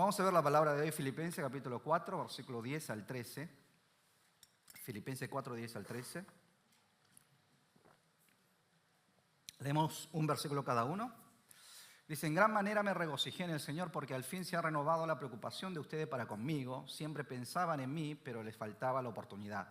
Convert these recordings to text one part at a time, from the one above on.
vamos a ver la palabra de hoy, Filipenses capítulo 4, versículo 10 al 13. Filipenses 4, 10 al 13. Leemos un versículo cada uno. Dice, en gran manera me regocijé en el Señor porque al fin se ha renovado la preocupación de ustedes para conmigo. Siempre pensaban en mí, pero les faltaba la oportunidad.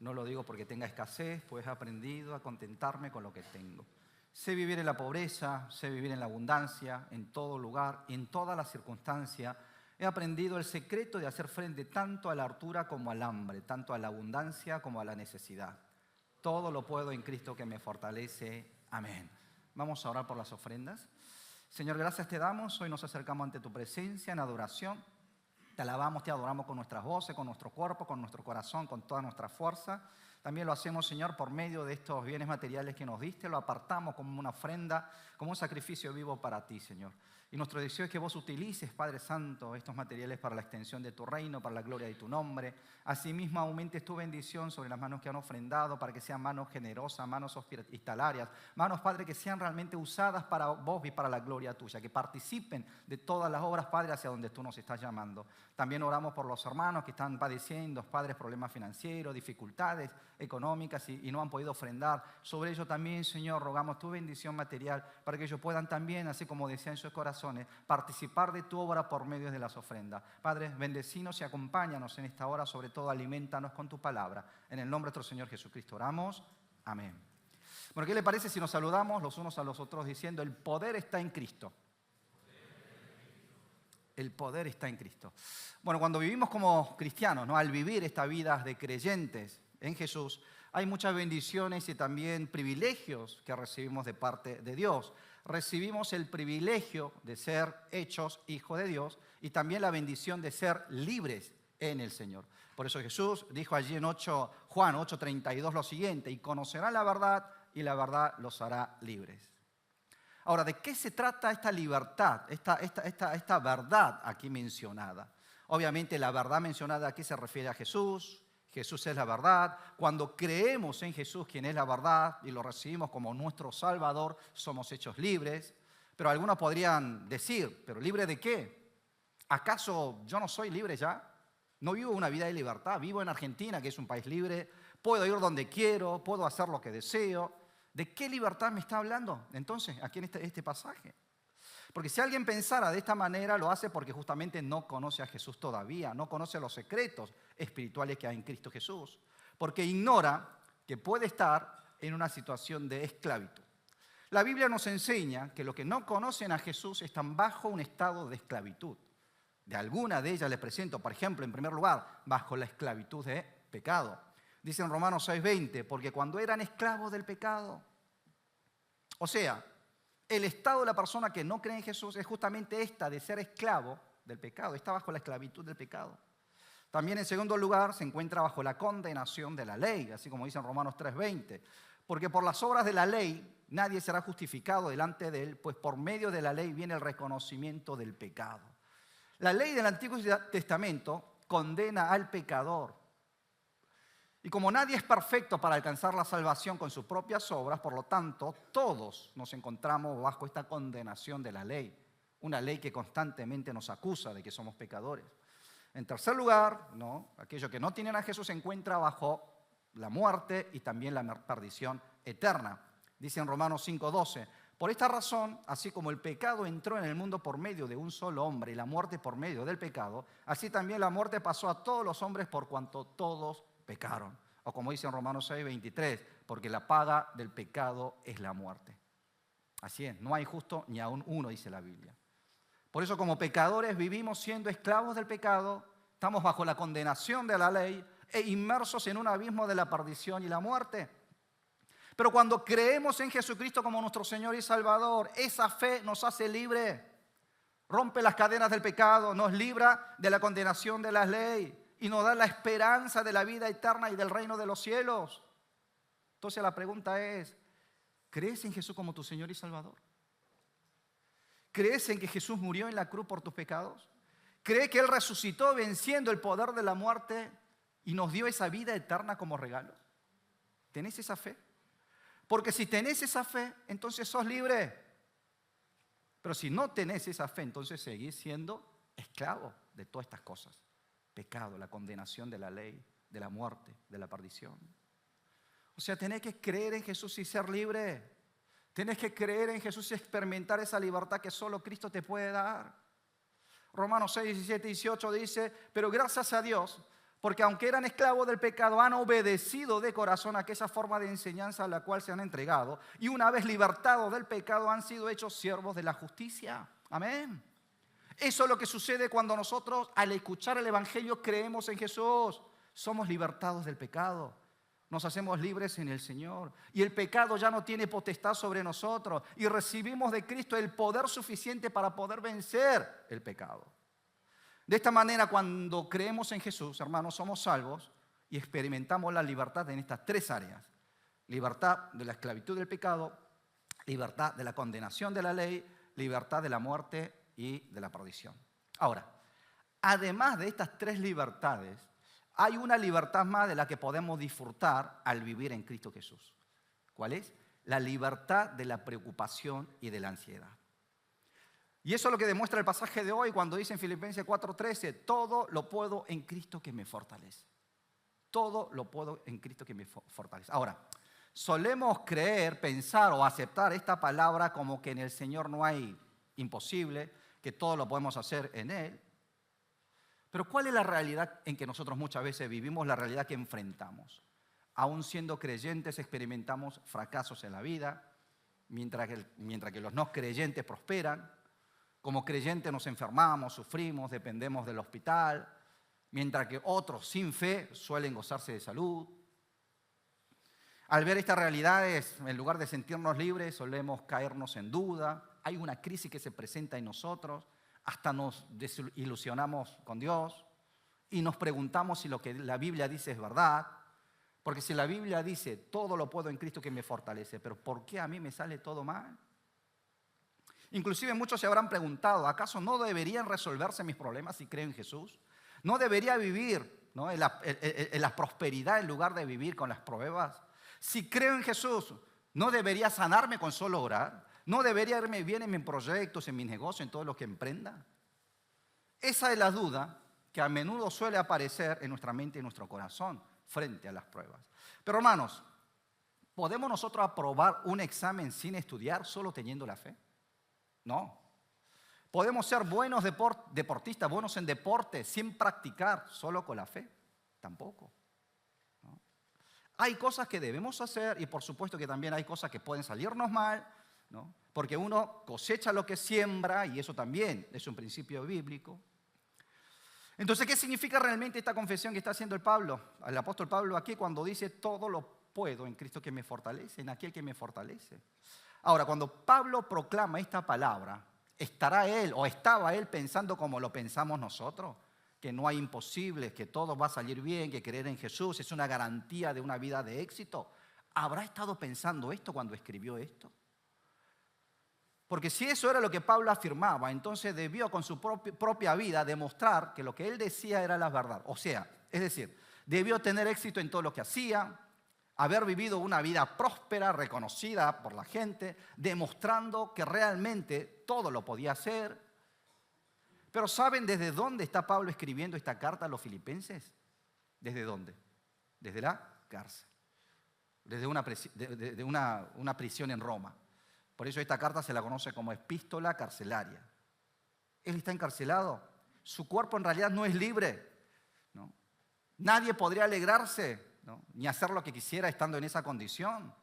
No lo digo porque tenga escasez, pues he aprendido a contentarme con lo que tengo. Sé vivir en la pobreza, sé vivir en la abundancia, en todo lugar, en todas las circunstancias. He aprendido el secreto de hacer frente tanto a la hartura como al hambre, tanto a la abundancia como a la necesidad. Todo lo puedo en Cristo que me fortalece. Amén. Vamos a orar por las ofrendas. Señor, gracias te damos. Hoy nos acercamos ante tu presencia en adoración. Te alabamos, te adoramos con nuestras voces, con nuestro cuerpo, con nuestro corazón, con toda nuestra fuerza. También lo hacemos, Señor, por medio de estos bienes materiales que nos diste. Lo apartamos como una ofrenda, como un sacrificio vivo para ti, Señor. Y nuestro deseo es que vos utilices, Padre Santo, estos materiales para la extensión de tu reino, para la gloria de tu nombre. Asimismo, aumentes tu bendición sobre las manos que han ofrendado, para que sean manos generosas, manos hospitalarias, manos, Padre, que sean realmente usadas para vos y para la gloria tuya, que participen de todas las obras, Padre, hacia donde tú nos estás llamando. También oramos por los hermanos que están padeciendo, Padres, problemas financieros, dificultades económicas y no han podido ofrendar. Sobre ello también, Señor, rogamos tu bendición material para que ellos puedan también, así como desean sus corazones, participar de tu obra por medio de las ofrendas. Padre, bendecinos y acompáñanos en esta hora, sobre todo alimentanos con tu palabra. En el nombre de nuestro Señor Jesucristo oramos. Amén. Bueno, ¿qué le parece si nos saludamos los unos a los otros diciendo, el poder está en Cristo? El poder está en Cristo. Bueno, cuando vivimos como cristianos, ¿no? Al vivir esta vida de creyentes en Jesús, hay muchas bendiciones y también privilegios que recibimos de parte de Dios. Recibimos el privilegio de ser hechos hijos de Dios y también la bendición de ser libres en el Señor. Por eso Jesús dijo allí en Juan 8:32 lo siguiente, y conocerán la verdad y la verdad los hará libres. Ahora, ¿de qué se trata esta libertad, esta verdad aquí mencionada? Obviamente la verdad mencionada aquí se refiere a Jesús. Jesús es la verdad. Cuando creemos en Jesús, quien es la verdad, y lo recibimos como nuestro Salvador, somos hechos libres. Pero algunos podrían decir, ¿pero libre de qué? ¿Acaso yo no soy libre ya? No vivo una vida de libertad. Vivo en Argentina, que es un país libre. Puedo ir donde quiero, puedo hacer lo que deseo. ¿De qué libertad me está hablando entonces aquí en este pasaje? Porque si alguien pensara de esta manera, lo hace porque justamente no conoce a Jesús todavía, no conoce los secretos espirituales que hay en Cristo Jesús, porque ignora que puede estar en una situación de esclavitud. La Biblia nos enseña que los que no conocen a Jesús están bajo un estado de esclavitud. De alguna de ellas les presento, por ejemplo, en primer lugar, bajo la esclavitud de pecado. Dice en Romanos 6:20, porque cuando eran esclavos del pecado, o sea, el estado de la persona que no cree en Jesús es justamente esta, de ser esclavo del pecado. Está bajo la esclavitud del pecado. También en segundo lugar se encuentra bajo la condenación de la ley, así como dice en Romanos 3:20. Porque por las obras de la ley nadie será justificado delante de él, pues por medio de la ley viene el reconocimiento del pecado. La ley del Antiguo Testamento condena al pecador. Y como nadie es perfecto para alcanzar la salvación con sus propias obras, por lo tanto, todos nos encontramos bajo esta condenación de la ley. Una ley que constantemente nos acusa de que somos pecadores. En tercer lugar, aquellos que no tienen a Jesús se encuentran bajo la muerte y también la perdición eterna. Dice en Romanos 5:12, por esta razón, así como el pecado entró en el mundo por medio de un solo hombre y la muerte por medio del pecado, así también la muerte pasó a todos los hombres por cuanto todos pecaron. O como dice en Romanos 6:23, porque la paga del pecado es la muerte. Así es, no hay justo ni aún uno, dice la Biblia. Por eso como pecadores vivimos siendo esclavos del pecado, estamos bajo la condenación de la ley e inmersos en un abismo de la perdición y la muerte. Pero cuando creemos en Jesucristo como nuestro Señor y Salvador, esa fe nos hace libre, rompe las cadenas del pecado, nos libra de la condenación de la ley y nos da la esperanza de la vida eterna y del reino de los cielos. Entonces la pregunta es, ¿crees en Jesús como tu Señor y Salvador? ¿Crees en que Jesús murió en la cruz por tus pecados? ¿Crees que Él resucitó venciendo el poder de la muerte y nos dio esa vida eterna como regalo? ¿Tenés esa fe? Porque si tenés esa fe, entonces sos libre. Pero si no tenés esa fe, entonces seguís siendo esclavo de todas estas cosas. Pecado, la condenación de la ley, de la muerte, de la perdición. O sea, tenés que creer en Jesús y ser libre. Tenés que creer en Jesús y experimentar esa libertad que solo Cristo te puede dar. Romanos 6, 17 y 18 dice, pero gracias a Dios, porque aunque eran esclavos del pecado, han obedecido de corazón a aquella forma de enseñanza a la cual se han entregado. Y una vez libertados del pecado, han sido hechos siervos de la justicia. Amén. Eso es lo que sucede cuando nosotros, al escuchar el Evangelio, creemos en Jesús. Somos libertados del pecado. Nos hacemos libres en el Señor. Y el pecado ya no tiene potestad sobre nosotros. Y recibimos de Cristo el poder suficiente para poder vencer el pecado. De esta manera, cuando creemos en Jesús, hermanos, somos salvos y experimentamos la libertad en estas tres áreas. Libertad de la esclavitud del pecado, libertad de la condenación de la ley, libertad de la muerte y de la perdición. Ahora, además de estas tres libertades, hay una libertad más de la que podemos disfrutar al vivir en Cristo Jesús. ¿Cuál es? La libertad de la preocupación y de la ansiedad. Y eso es lo que demuestra el pasaje de hoy cuando dice en Filipenses 4:13, todo lo puedo en Cristo que me fortalece. Todo lo puedo en Cristo que me fortalece. Ahora, solemos creer, pensar o aceptar esta palabra como que en el Señor no hay imposible, que todo lo podemos hacer en Él. Pero ¿cuál es la realidad en que nosotros muchas veces vivimos, la realidad que enfrentamos? Aún siendo creyentes experimentamos fracasos en la vida, mientras que los no creyentes prosperan. Como creyentes nos enfermamos, sufrimos, dependemos del hospital, mientras que otros sin fe suelen gozarse de salud. Al ver estas realidades, en lugar de sentirnos libres, solemos caernos en duda. Hay una crisis que se presenta en nosotros. Hasta nos desilusionamos con Dios y nos preguntamos si lo que la Biblia dice es verdad. Porque si la Biblia dice, todo lo puedo en Cristo que me fortalece, pero ¿por qué a mí me sale todo mal? Inclusive muchos se habrán preguntado, ¿acaso no deberían resolverse mis problemas si creo en Jesús? ¿No debería vivir, ¿no?, en la prosperidad en lugar de vivir con las pruebas? Si creo en Jesús, ¿no debería sanarme con solo orar? ¿No debería irme bien en mis proyectos, en mis negocios, en todo lo que emprenda? Esa es la duda que a menudo suele aparecer en nuestra mente y en nuestro corazón frente a las pruebas. Pero hermanos, ¿podemos nosotros aprobar un examen sin estudiar, solo teniendo la fe? No. ¿Podemos ser buenos deportistas, buenos en deporte, sin practicar, solo con la fe? Tampoco. ¿No? Hay cosas que debemos hacer y por supuesto que también hay cosas que pueden salirnos mal, ¿no? Porque uno cosecha lo que siembra y eso también es un principio bíblico. Entonces, ¿qué significa realmente esta confesión que está haciendo el apóstol Pablo aquí cuando dice todo lo puedo en Cristo que me fortalece, en aquel que me fortalece? Ahora, cuando Pablo proclama esta palabra, ¿estará él o estaba él pensando como lo pensamos nosotros? Que no hay imposibles, que todo va a salir bien, que creer en Jesús es una garantía de una vida de éxito. ¿Habrá estado pensando esto cuando escribió esto? Porque si eso era lo que Pablo afirmaba, entonces debió con su propia vida demostrar que lo que él decía era la verdad. O sea, es decir, debió tener éxito en todo lo que hacía, haber vivido una vida próspera, reconocida por la gente, demostrando que realmente todo lo podía hacer. Pero ¿saben desde dónde está Pablo escribiendo esta carta a los filipenses? ¿Desde dónde? Desde la cárcel, desde una prisión en Roma. Por eso esta carta se la conoce como epístola carcelaria. Él está encarcelado. Su cuerpo en realidad no es libre, ¿no? Nadie podría alegrarse, ¿no?, ni hacer lo que quisiera estando en esa condición.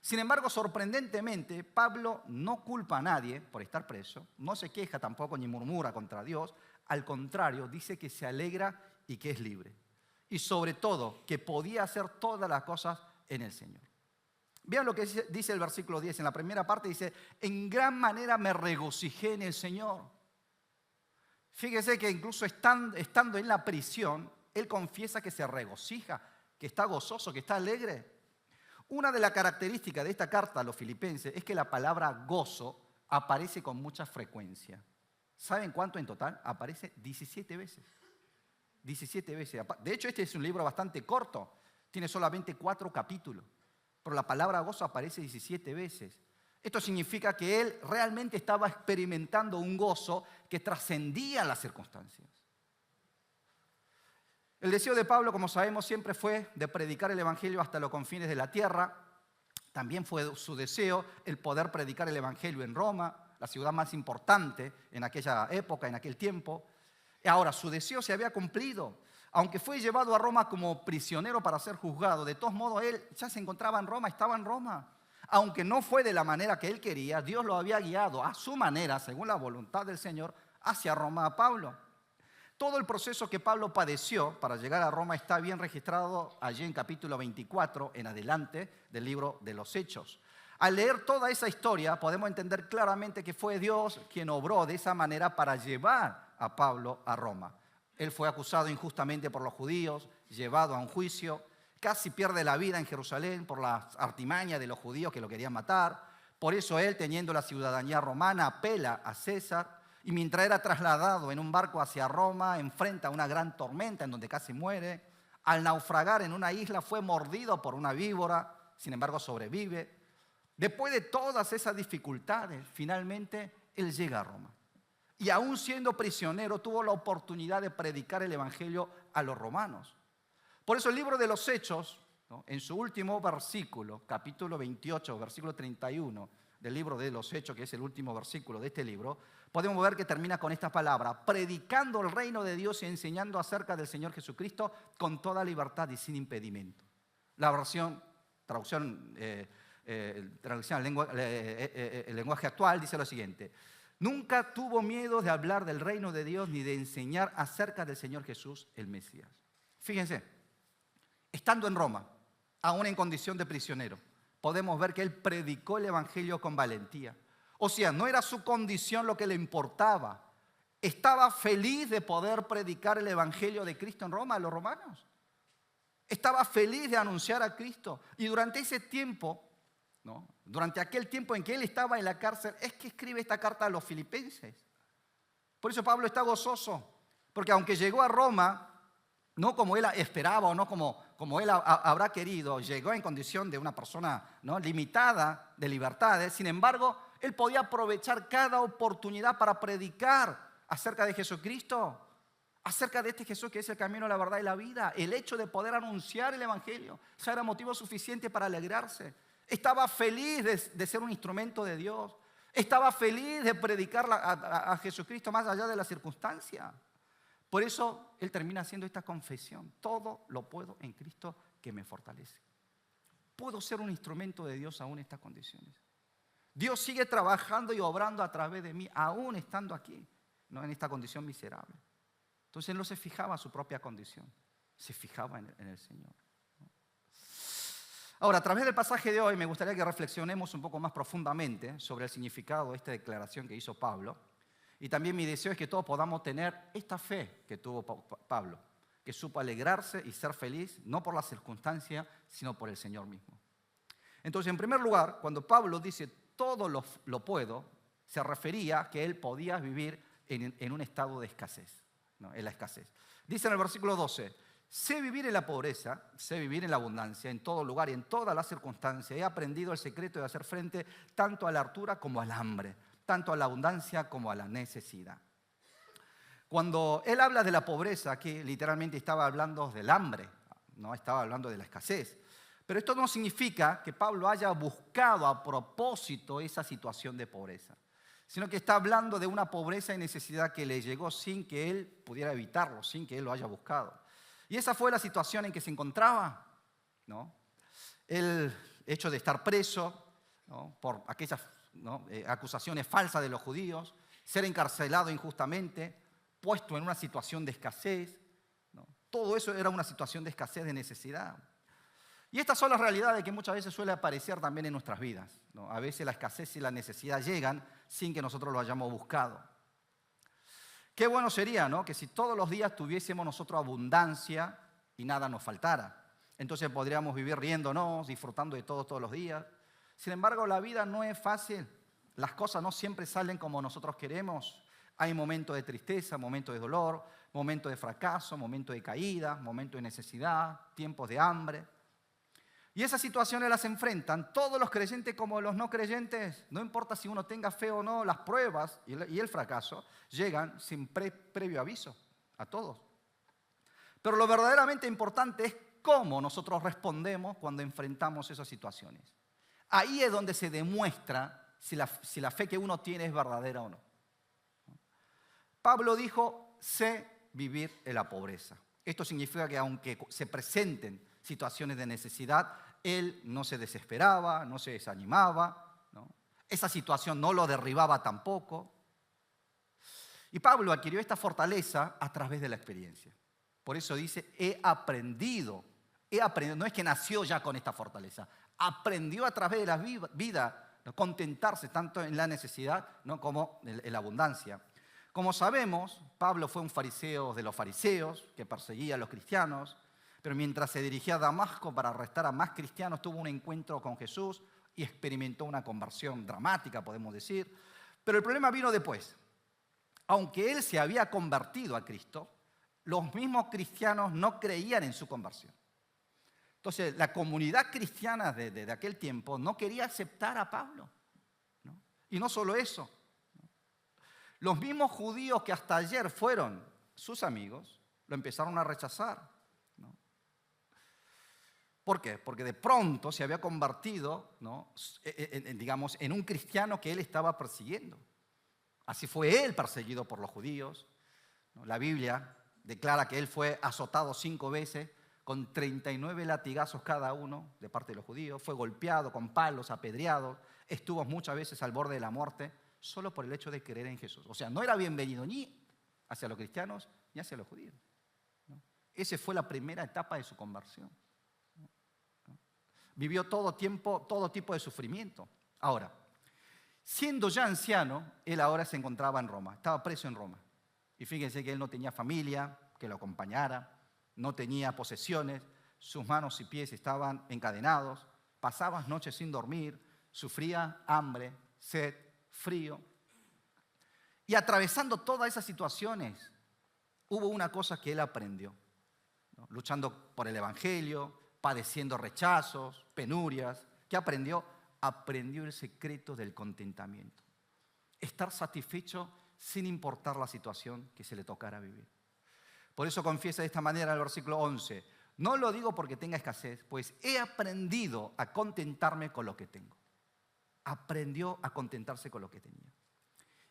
Sin embargo, sorprendentemente, Pablo no culpa a nadie por estar preso, no se queja tampoco ni murmura contra Dios. Al contrario, dice que se alegra y que es libre. Y sobre todo, que podía hacer todas las cosas en el Señor. Vean lo que dice el versículo 10. En la primera parte dice, en gran manera me regocijé en el Señor. Fíjese que incluso estando en la prisión, él confiesa que se regocija, que está gozoso, que está alegre. Una de las características de esta carta a los filipenses es que la palabra gozo aparece con mucha frecuencia. ¿Saben cuánto en total? Aparece 17 veces. 17 veces. De hecho, este es un libro bastante corto. Tiene solamente 4 capítulos. Pero la palabra gozo aparece 17 veces. Esto significa que él realmente estaba experimentando un gozo que trascendía las circunstancias. El deseo de Pablo, como sabemos, siempre fue de predicar el evangelio hasta los confines de la tierra. También fue su deseo el poder predicar el evangelio en Roma, la ciudad más importante en aquella época, en aquel tiempo. Ahora, su deseo se había cumplido. Aunque fue llevado a Roma como prisionero para ser juzgado, de todos modos él ya se encontraba en Roma, estaba en Roma. Aunque no fue de la manera que él quería, Dios lo había guiado a su manera, según la voluntad del Señor, hacia Roma a Pablo. Todo el proceso que Pablo padeció para llegar a Roma está bien registrado allí en capítulo 24 en adelante del libro de los Hechos. Al leer toda esa historia podemos entender claramente que fue Dios quien obró de esa manera para llevar a Pablo a Roma. Él fue acusado injustamente por los judíos, llevado a un juicio, casi pierde la vida en Jerusalén por las artimañas de los judíos que lo querían matar. Por eso él, teniendo la ciudadanía romana, apela a César y mientras era trasladado en un barco hacia Roma, enfrenta una gran tormenta en donde casi muere. Al naufragar en una isla fue mordido por una víbora, sin embargo sobrevive. Después de todas esas dificultades, finalmente él llega a Roma. Y aún siendo prisionero, tuvo la oportunidad de predicar el evangelio a los romanos. Por eso el libro de los Hechos, ¿no?, en su último versículo, capítulo 28, versículo 31 del libro de los Hechos, que es el último versículo de este libro, podemos ver que termina con esta palabra: predicando el reino de Dios y enseñando acerca del Señor Jesucristo con toda libertad y sin impedimento. La traducción al lenguaje actual dice lo siguiente: nunca tuvo miedo de hablar del reino de Dios ni de enseñar acerca del Señor Jesús, el Mesías. Fíjense, estando en Roma, aún en condición de prisionero, podemos ver que él predicó el evangelio con valentía. O sea, no era su condición lo que le importaba. Estaba feliz de poder predicar el evangelio de Cristo en Roma a los romanos. Estaba feliz de anunciar a Cristo. Y durante ese tiempo, ¿no?, durante aquel tiempo en que él estaba en la cárcel, es que escribe esta carta a los filipenses. Por eso Pablo está gozoso, porque aunque llegó a Roma, no como él esperaba o no como él habrá querido, llegó en condición de una persona, ¿no?, limitada de libertades. Sin embargo, él podía aprovechar cada oportunidad para predicar acerca de Jesucristo, acerca de este Jesús que es el camino, la verdad y la vida. El hecho de poder anunciar el evangelio ya era motivo suficiente para alegrarse. Estaba feliz de ser un instrumento de Dios. Estaba feliz de predicar a Jesucristo más allá de la circunstancia. Por eso él termina haciendo esta confesión: todo lo puedo en Cristo que me fortalece. Puedo ser un instrumento de Dios aún en estas condiciones. Dios sigue trabajando y obrando a través de mí, aún estando aquí, no en esta condición miserable. Entonces él no se fijaba en su propia condición, se fijaba en el Señor. Ahora, a través del pasaje de hoy me gustaría que reflexionemos un poco más profundamente sobre el significado de esta declaración que hizo Pablo. Y también mi deseo es que todos podamos tener esta fe que tuvo Pablo, que supo alegrarse y ser feliz, no por la circunstancia, sino por el Señor mismo. Entonces, en primer lugar, cuando Pablo dice todo lo puedo, se refería a que él podía vivir en un estado de escasez, ¿no?, en la escasez. Dice en el versículo 12: sé vivir en la pobreza, sé vivir en la abundancia, en todo lugar y en todas las circunstancias. He aprendido el secreto de hacer frente tanto a la hartura como al hambre, tanto a la abundancia como a la necesidad. Cuando él habla de la pobreza, aquí literalmente estaba hablando del hambre, no estaba hablando de la escasez. Pero esto no significa que Pablo haya buscado a propósito esa situación de pobreza, sino que está hablando de una pobreza y necesidad que le llegó sin que él pudiera evitarlo, sin que él lo haya buscado. Y esa fue la situación en que se encontraba, ¿no? El hecho de estar preso, ¿no?, por aquellas, ¿no?, acusaciones falsas de los judíos, ser encarcelado injustamente, puesto en una situación de escasez, ¿no? Todo eso era una situación de escasez, de necesidad. Y estas son las realidades que muchas veces suele aparecer también en nuestras vidas, ¿no? A veces la escasez y la necesidad llegan sin que nosotros lo hayamos buscado. Qué bueno sería, ¿no?, que si todos los días tuviésemos nosotros abundancia y nada nos faltara. Entonces podríamos vivir riéndonos, disfrutando de todo todos los días. Sin embargo, la vida no es fácil. Las cosas no siempre salen como nosotros queremos. Hay momentos de tristeza, momentos de dolor, momentos de fracaso, momentos de caída, momentos de necesidad, tiempos de hambre. Y esas situaciones las enfrentan todos los creyentes como los no creyentes. No importa si uno tenga fe o no, las pruebas y el fracaso llegan sin previo aviso a todos. Pero lo verdaderamente importante es cómo nosotros respondemos cuando enfrentamos esas situaciones. Ahí es donde se demuestra si la fe que uno tiene es verdadera o no. Pablo dijo, sé vivir en la pobreza. Esto significa que aunque se presenten situaciones de necesidad, él no se desesperaba, no se desanimaba, ¿no? Esa situación no lo derribaba tampoco. Y Pablo adquirió esta fortaleza a través de la experiencia. Por eso dice, he aprendido, no es que nació ya con esta fortaleza, aprendió a través de la vida, ¿no?, contentarse tanto en la necesidad, ¿no?, como en la abundancia. Como sabemos, Pablo fue un fariseo de los fariseos que perseguía a los cristianos, pero mientras se dirigía a Damasco para arrestar a más cristianos, tuvo un encuentro con Jesús y experimentó una conversión dramática, podemos decir. Pero el problema vino después. Aunque él se había convertido a Cristo, los mismos cristianos no creían en su conversión. Entonces, la comunidad cristiana de aquel tiempo no quería aceptar a Pablo, ¿no? Y no solo eso. Los mismos judíos que hasta ayer fueron sus amigos, lo empezaron a rechazar, ¿no? ¿Por qué? Porque de pronto se había convertido, ¿no?, digamos, en un cristiano que él estaba persiguiendo. Así fue él perseguido por los judíos, ¿no? La Biblia declara que él fue azotado 5 veces con 39 latigazos cada uno de parte de los judíos. Fue golpeado con palos, apedreado, estuvo muchas veces al borde de la muerte solo por el hecho de creer en Jesús. O sea, no era bienvenido ni hacia los cristianos ni hacia los judíos, ¿no? Esa fue la primera etapa de su conversión, ¿no? Vivió todo tipo de sufrimiento. Ahora, siendo ya anciano, él ahora se encontraba en Roma, estaba preso en Roma. Y fíjense que él no tenía familia que lo acompañara, no tenía posesiones, sus manos y pies estaban encadenados, pasaba noches sin dormir, sufría hambre, sed, frío. Y atravesando todas esas situaciones, hubo una cosa que él aprendió, ¿no?, luchando por el Evangelio, padeciendo rechazos, penurias. ¿Qué aprendió? Aprendió el secreto del contentamiento. Estar satisfecho sin importar la situación que se le tocara vivir. Por eso confiesa de esta manera el versículo 11. No lo digo porque tenga escasez, pues he aprendido a contentarme con lo que tengo. Aprendió a contentarse con lo que tenía.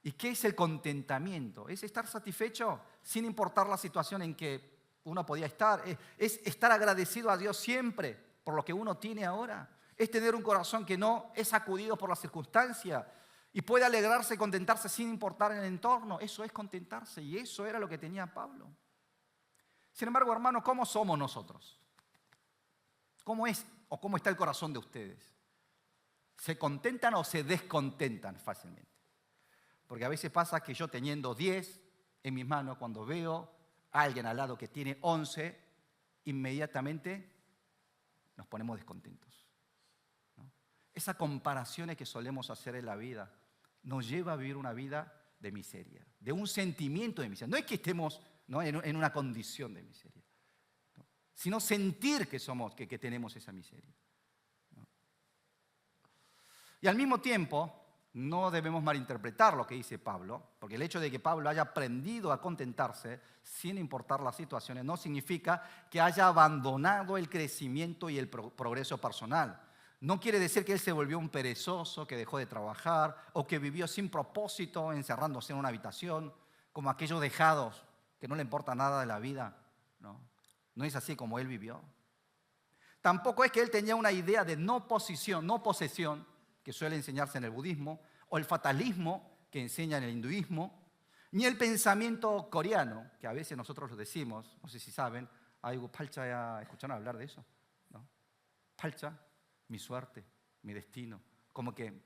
¿Y qué es el contentamiento? Es estar satisfecho sin importar la situación en que uno podía estar. Es estar agradecido a Dios siempre por lo que uno tiene ahora. Es tener un corazón que no es sacudido por las circunstancias y puede alegrarse y contentarse sin importar el entorno. Eso es contentarse, y eso era lo que tenía Pablo. Sin embargo, hermanos, ¿cómo somos nosotros? ¿Cómo es o cómo está el corazón de ustedes? ¿Se contentan o se descontentan fácilmente? Porque a veces pasa que yo, teniendo 10 en mis manos, cuando veo a alguien al lado que tiene 11, inmediatamente nos ponemos descontentos, ¿no? Esas comparaciones que solemos hacer en la vida nos lleva a vivir una vida de miseria, de un sentimiento de miseria. No es que estemos, ¿no?, en una condición de miseria, ¿no?, sino sentir que tenemos esa miseria, ¿no? Y al mismo tiempo, no debemos malinterpretar lo que dice Pablo, porque el hecho de que Pablo haya aprendido a contentarse sin importar las situaciones no significa que haya abandonado el crecimiento y el progreso personal. No quiere decir que él se volvió un perezoso, que dejó de trabajar o que vivió sin propósito encerrándose en una habitación, como aquellos dejados que no le importa nada de la vida, ¿no? No es así como él vivió. Tampoco es que él tenía una idea de no posesión, que suele enseñarse en el budismo, o el fatalismo que enseña en el hinduismo, ni el pensamiento coreano, que a veces nosotros lo decimos, no sé si saben, ¿escucharon hablar de eso? ¿No? Palcha, mi suerte, mi destino, como que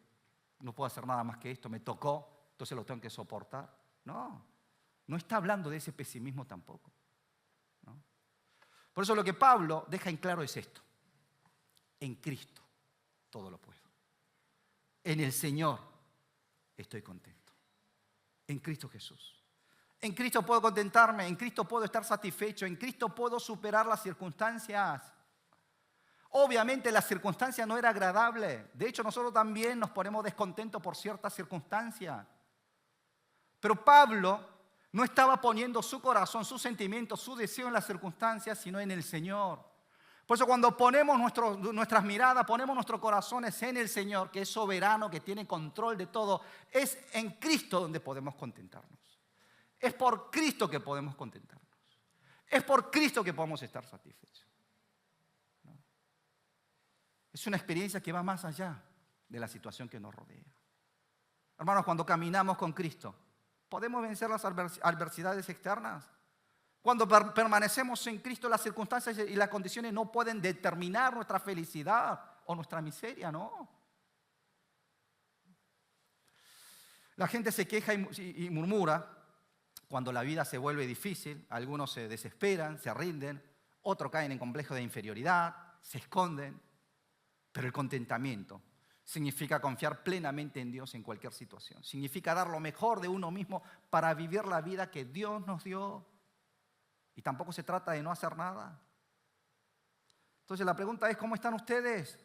no puedo hacer nada más que esto, me tocó, entonces lo tengo que soportar. No está hablando de ese pesimismo tampoco, ¿no? Por eso lo que Pablo deja en claro es esto: en Cristo todo lo puedo. En el Señor estoy contento. En Cristo Jesús. En Cristo puedo contentarme, en Cristo puedo estar satisfecho, en Cristo puedo superar las circunstancias. Obviamente la circunstancia no era agradable. De hecho, nosotros también nos ponemos descontentos por ciertas circunstancias. Pero Pablo no estaba poniendo su corazón, sus sentimientos, su deseo en las circunstancias, sino en el Señor. Por eso cuando ponemos nuestras miradas, ponemos nuestros corazones en el Señor, que es soberano, que tiene control de todo, es en Cristo donde podemos contentarnos. Es por Cristo que podemos contentarnos. Es por Cristo que podemos estar satisfechos. ¿No? Es una experiencia que va más allá de la situación que nos rodea. Hermanos, cuando caminamos con Cristo, podemos vencer las adversidades externas. Cuando permanecemos en Cristo, las circunstancias y las condiciones no pueden determinar nuestra felicidad o nuestra miseria, no. La gente se queja y murmura cuando la vida se vuelve difícil. Algunos se desesperan, se rinden, otros caen en complejos de inferioridad, se esconden. Pero el contentamiento significa confiar plenamente en Dios en cualquier situación. Significa dar lo mejor de uno mismo para vivir la vida que Dios nos dio. Y tampoco se trata de no hacer nada. Entonces la pregunta es, ¿cómo están ustedes?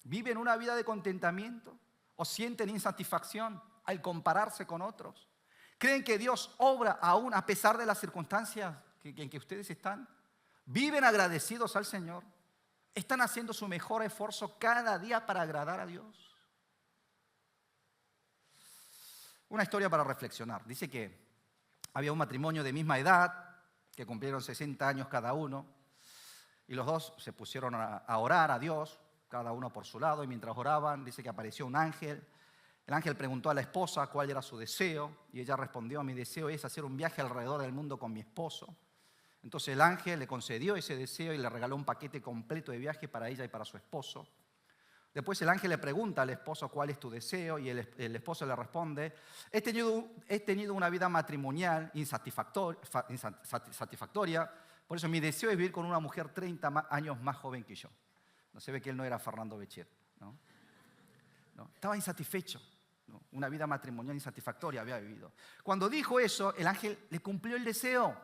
¿Viven una vida de contentamiento? ¿O sienten insatisfacción al compararse con otros? ¿Creen que Dios obra aún a pesar de las circunstancias en que ustedes están? ¿Viven agradecidos al Señor? ¿Están haciendo su mejor esfuerzo cada día para agradar a Dios? Una historia para reflexionar. Dice que había un matrimonio de misma edad que cumplieron 60 años cada uno, y los dos se pusieron a orar a Dios, cada uno por su lado, y mientras oraban, dice que apareció un ángel. El ángel preguntó a la esposa cuál era su deseo, y ella respondió: mi deseo es hacer un viaje alrededor del mundo con mi esposo. Entonces el ángel le concedió ese deseo y le regaló un paquete completo de viaje para ella y para su esposo. Después el ángel le pregunta al esposo cuál es tu deseo, y el esposo le responde: he tenido una vida matrimonial insatisfactoria, por eso mi deseo es vivir con una mujer 30 años más joven que yo. No se ve que él no era Fernando Bechet, ¿no? Estaba insatisfecho, ¿no? Una vida matrimonial insatisfactoria había vivido. Cuando dijo eso, el ángel le cumplió el deseo.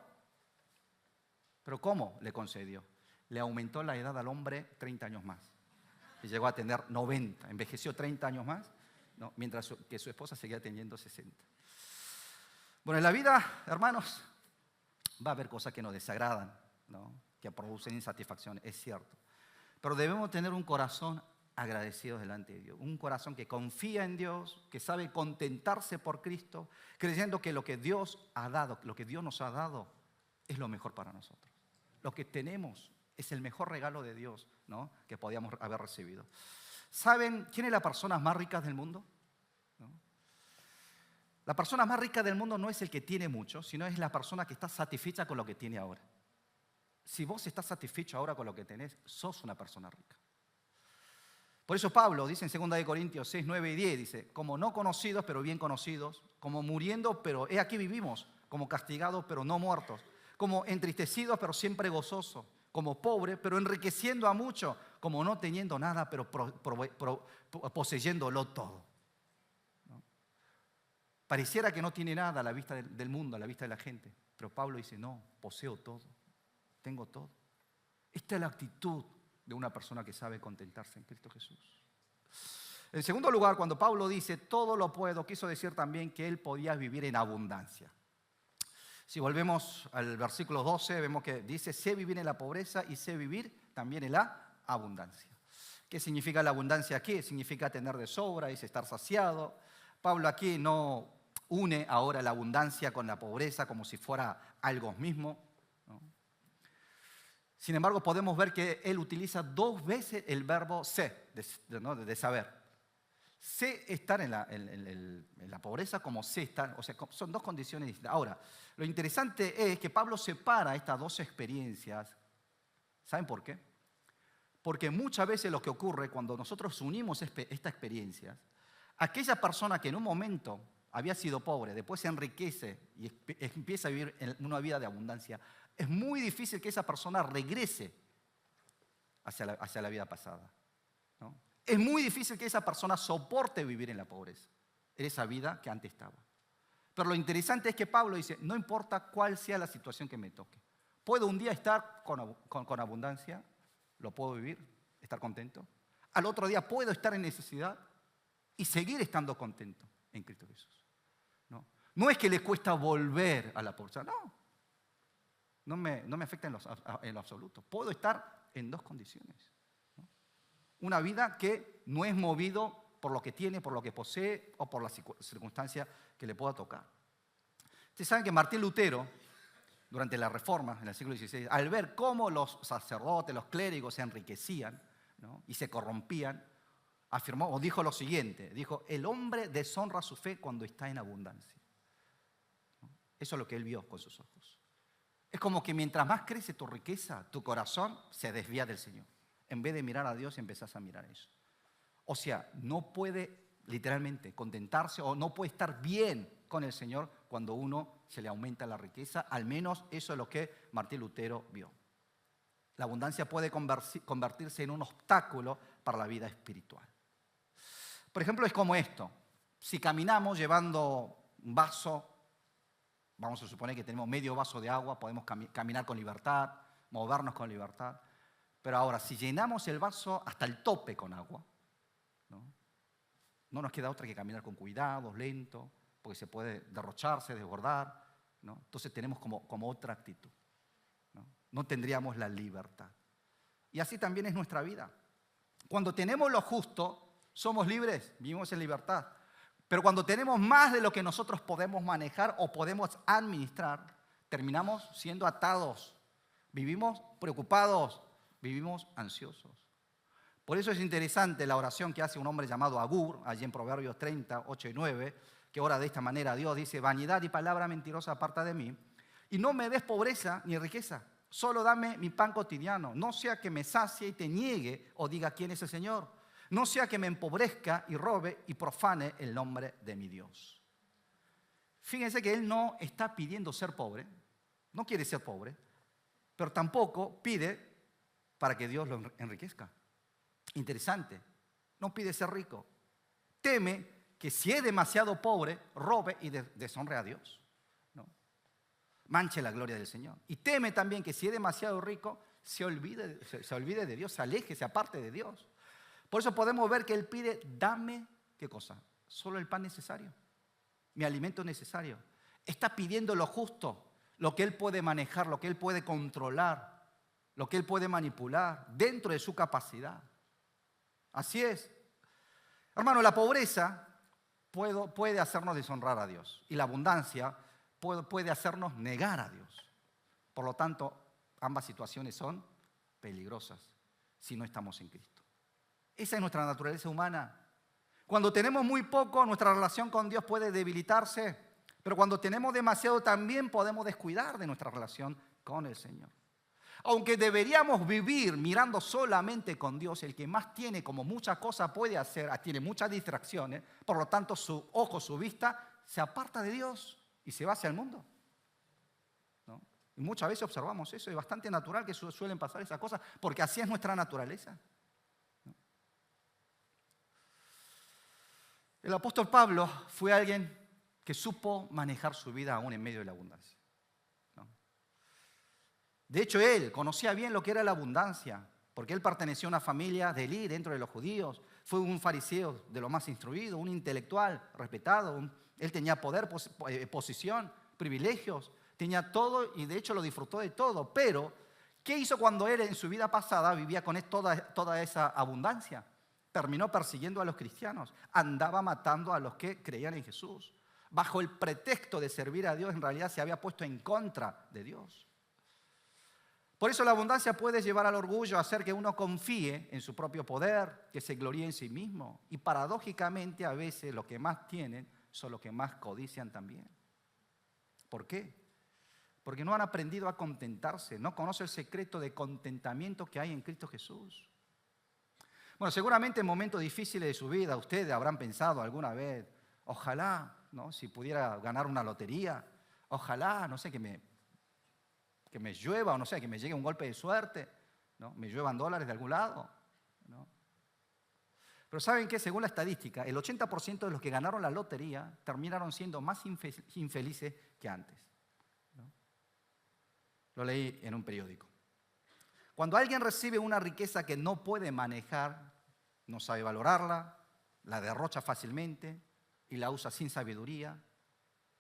¿Pero cómo le concedió? Le aumentó la edad al hombre 30 años más. Y llegó a tener 90, envejeció 30 años más, ¿no? Mientras que su esposa seguía teniendo 60. Bueno, en la vida, hermanos, va a haber cosas que nos desagradan, ¿no? Que producen insatisfacción, es cierto. Pero debemos tener un corazón agradecido delante de Dios, un corazón que confía en Dios, que sabe contentarse por Cristo, creyendo que lo que Dios ha dado, lo que Dios nos ha dado, es lo mejor para nosotros. Lo que tenemos es el mejor regalo de Dios, ¿no? Que podíamos haber recibido. ¿Saben quién es la persona más rica del mundo? ¿No? La persona más rica del mundo no es el que tiene mucho, sino es la persona que está satisfecha con lo que tiene ahora. Si vos estás satisfecho ahora con lo que tenés, sos una persona rica. Por eso Pablo dice en 2 Corintios 6, 9 y 10, dice: como no conocidos, pero bien conocidos, como muriendo, pero he aquí vivimos, como castigados, pero no muertos, como entristecidos, pero siempre gozosos, como pobre, pero enriqueciendo a muchos, como no teniendo nada, pero poseyéndolo todo. ¿No? Pareciera que no tiene nada a la vista del mundo, a la vista de la gente, pero Pablo dice: no, poseo todo, tengo todo. Esta es la actitud de una persona que sabe contentarse en Cristo Jesús. En segundo lugar, cuando Pablo dice todo lo puedo, quiso decir también que él podía vivir en abundancia. Si volvemos al versículo 12, vemos que dice: sé vivir en la pobreza y sé vivir también en la abundancia. ¿Qué significa la abundancia aquí? Significa tener de sobra, es estar saciado. Pablo aquí no une ahora la abundancia con la pobreza como si fuera algo mismo, ¿no? Sin embargo, podemos ver que él utiliza 2 veces el verbo sé, de saber. Sé estar en la pobreza como sé estar, o sea, son 2 condiciones distintas. Ahora, lo interesante es que Pablo separa estas 2 experiencias. ¿Saben por qué? Porque muchas veces lo que ocurre cuando nosotros unimos estas experiencias, aquella persona que en un momento había sido pobre, después se enriquece y empieza a vivir una vida de abundancia, es muy difícil que esa persona regrese hacia la vida pasada, ¿no? Es muy difícil que esa persona soporte vivir en la pobreza, en esa vida que antes estaba. Pero lo interesante es que Pablo dice: no importa cuál sea la situación que me toque, puedo un día estar con abundancia, lo puedo vivir, estar contento. Al otro día puedo estar en necesidad y seguir estando contento en Cristo Jesús. No es que le cuesta volver a la pobreza, no me afecta en lo absoluto. Puedo estar en dos condiciones. Una vida que no es movido por lo que tiene, por lo que posee o por la circunstancia que le pueda tocar. Ustedes saben que Martín Lutero, durante la Reforma en el siglo XVI, al ver cómo los sacerdotes, los clérigos se enriquecían, ¿no?, y se corrompían, afirmó o dijo lo siguiente, dijo: el hombre deshonra su fe cuando está en abundancia. Eso es lo que él vio con sus ojos. Es como que mientras más crece tu riqueza, tu corazón se desvía del Señor. En vez de mirar a Dios, empezás a mirar eso. O sea, no puede literalmente contentarse o no puede estar bien con el Señor cuando uno se le aumenta la riqueza. Al menos eso es lo que Martín Lutero vio. La abundancia puede convertirse en un obstáculo para la vida espiritual. Por ejemplo, es como esto. Si caminamos llevando un vaso, vamos a suponer que tenemos medio vaso de agua, podemos caminar con libertad, movernos con libertad. Pero ahora, si llenamos el vaso hasta el tope con agua, no nos queda otra que caminar con cuidado, lento, porque se puede derrocharse, desbordar, ¿no? Entonces tenemos como otra actitud. No tendríamos la libertad. Y así también es nuestra vida. Cuando tenemos lo justo, somos libres, vivimos en libertad. Pero cuando tenemos más de lo que nosotros podemos manejar o podemos administrar, terminamos siendo atados, vivimos preocupados, vivimos ansiosos. Por eso es interesante la oración que hace un hombre llamado Agur, allí en Proverbios 30, 8 y 9, que ora de esta manera: Dios dice, vanidad y palabra mentirosa aparta de mí, y no me des pobreza ni riqueza, solo dame mi pan cotidiano, no sea que me sacie y te niegue o diga quién es el Señor, no sea que me empobrezca y robe y profane el nombre de mi Dios. Fíjense que él no está pidiendo ser pobre, no quiere ser pobre, pero tampoco pide para que Dios lo enriquezca. Interesante, no pide ser rico. Teme que si es demasiado pobre, robe y deshonre a Dios, ¿no? Manche la gloria del Señor. Y teme también que si es demasiado rico, se olvide de Dios, se aleje, se aparte de Dios. Por eso podemos ver que él pide: dame, ¿qué cosa? Solo el pan necesario, mi alimento necesario. Está pidiendo lo justo, lo que él puede manejar, lo que él puede controlar, lo que él puede manipular dentro de su capacidad. Así es. Hermano, la pobreza puede hacernos deshonrar a Dios y la abundancia puede hacernos negar a Dios. Por lo tanto, ambas situaciones son peligrosas si no estamos en Cristo. Esa es nuestra naturaleza humana. Cuando tenemos muy poco, nuestra relación con Dios puede debilitarse, pero cuando tenemos demasiado también podemos descuidar de nuestra relación con el Señor. Aunque deberíamos vivir mirando solamente con Dios, el que más tiene, como muchas cosas puede hacer, tiene muchas distracciones, por lo tanto su ojo, su vista se aparta de Dios y se va hacia el mundo, ¿no? Y muchas veces observamos eso, es bastante natural que suelen pasar esas cosas, porque así es nuestra naturaleza, ¿no? El apóstol Pablo fue alguien que supo manejar su vida aún en medio de la abundancia. De hecho, él conocía bien lo que era la abundancia, porque él pertenecía a una familia de élite dentro de los judíos. Fue un fariseo de lo más instruido, un intelectual respetado. Él tenía poder, posición, privilegios, tenía todo y de hecho lo disfrutó de todo. Pero, ¿qué hizo cuando él en su vida pasada vivía con toda esa abundancia? Terminó persiguiendo a los cristianos, andaba matando a los que creían en Jesús. Bajo el pretexto de servir a Dios, en realidad se había puesto en contra de Dios. Por eso la abundancia puede llevar al orgullo, a hacer que uno confíe en su propio poder, que se gloríe en sí mismo. Y paradójicamente a veces los que más tienen son los que más codician también. ¿Por qué? Porque no han aprendido a contentarse, no conocen el secreto de contentamiento que hay en Cristo Jesús. Bueno, seguramente en momentos difíciles de su vida ustedes habrán pensado alguna vez: ojalá, ¿no?, si pudiera ganar una lotería, ojalá, no sé, que me llueva, o no sé, que me llegue un golpe de suerte, ¿no?, me lluevan dólares de algún lado, ¿no? Pero ¿saben qué? Según la estadística, el 80% de los que ganaron la lotería terminaron siendo más infelices que antes, ¿no? Lo leí en un periódico. Cuando alguien recibe una riqueza que no puede manejar, no sabe valorarla, la derrocha fácilmente y la usa sin sabiduría,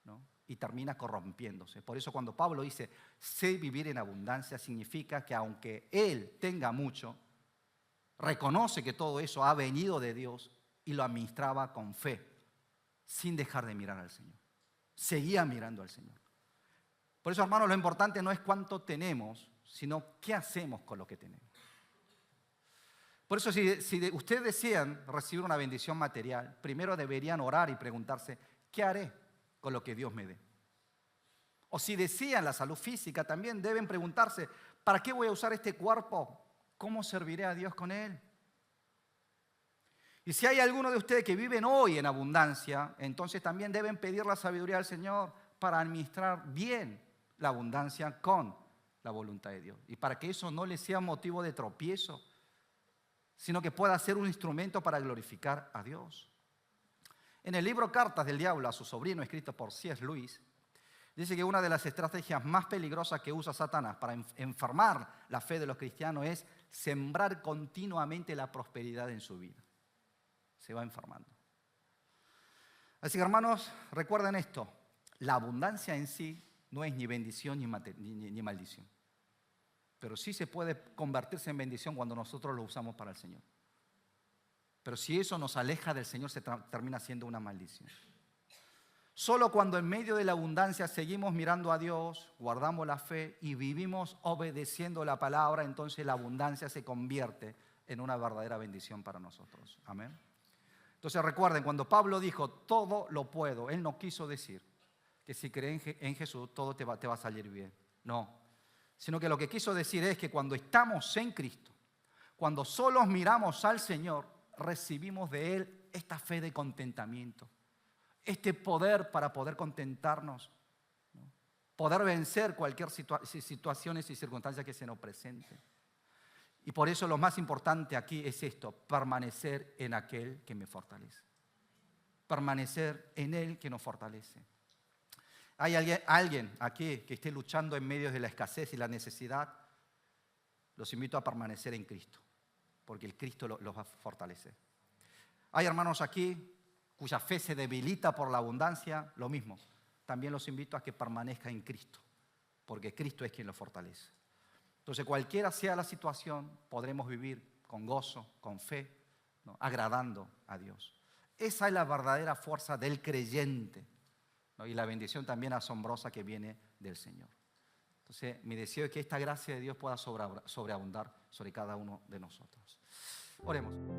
¿no? Y termina corrompiéndose. Por eso cuando Pablo dice, sé vivir en abundancia, significa que aunque él tenga mucho, reconoce que todo eso ha venido de Dios y lo administraba con fe, sin dejar de mirar al Señor. Seguía mirando al Señor. Por eso, hermanos, lo importante no es cuánto tenemos, sino qué hacemos con lo que tenemos. Por eso, si ustedes desean recibir una bendición material, primero deberían orar y preguntarse, ¿qué haré con lo que Dios me dé? O si desean la salud física, también deben preguntarse, ¿para qué voy a usar este cuerpo? ¿Cómo serviré a Dios con él? Y si hay alguno de ustedes que viven hoy en abundancia, entonces también deben pedir la sabiduría al Señor para administrar bien la abundancia con la voluntad de Dios. Y para que eso no les sea motivo de tropiezo, sino que pueda ser un instrumento para glorificar a Dios. En el libro Cartas del Diablo a su sobrino, escrito por C.S. Lewis, dice que una de las estrategias más peligrosas que usa Satanás para enfermar la fe de los cristianos es sembrar continuamente la prosperidad en su vida. Se va enfermando. Así que, hermanos, recuerden esto. La abundancia en sí no es ni bendición ni maldición. Pero sí se puede convertirse en bendición cuando nosotros lo usamos para el Señor. Pero si eso nos aleja del Señor, se termina siendo una maldición. Solo cuando en medio de la abundancia seguimos mirando a Dios, guardamos la fe y vivimos obedeciendo la palabra, entonces la abundancia se convierte en una verdadera bendición para nosotros. Amén. Entonces recuerden, cuando Pablo dijo, todo lo puedo, él no quiso decir que si crees en Jesús, todo te va a salir bien. No. Sino que lo que quiso decir es que cuando estamos en Cristo, cuando solo miramos al Señor, recibimos de Él esta fe de contentamiento, este poder para poder contentarnos, ¿no? Poder vencer cualquier situaciones y circunstancias que se nos presenten. Y por eso lo más importante aquí es esto, permanecer en aquel que me fortalece. Permanecer en Él que nos fortalece. ¿Hay alguien aquí que esté luchando en medio de la escasez y la necesidad? Los invito a permanecer en Cristo, porque el Cristo los va a fortalecer. Hay hermanos aquí cuya fe se debilita por la abundancia, lo mismo. También los invito a que permanezcan en Cristo, porque Cristo es quien los fortalece. Entonces, cualquiera sea la situación, podremos vivir con gozo, con fe, ¿no? Agradando a Dios. Esa es la verdadera fuerza del creyente, ¿no? Y la bendición también asombrosa que viene del Señor. Entonces, mi deseo es que esta gracia de Dios pueda sobreabundar sobre cada uno de nosotros. Oremos.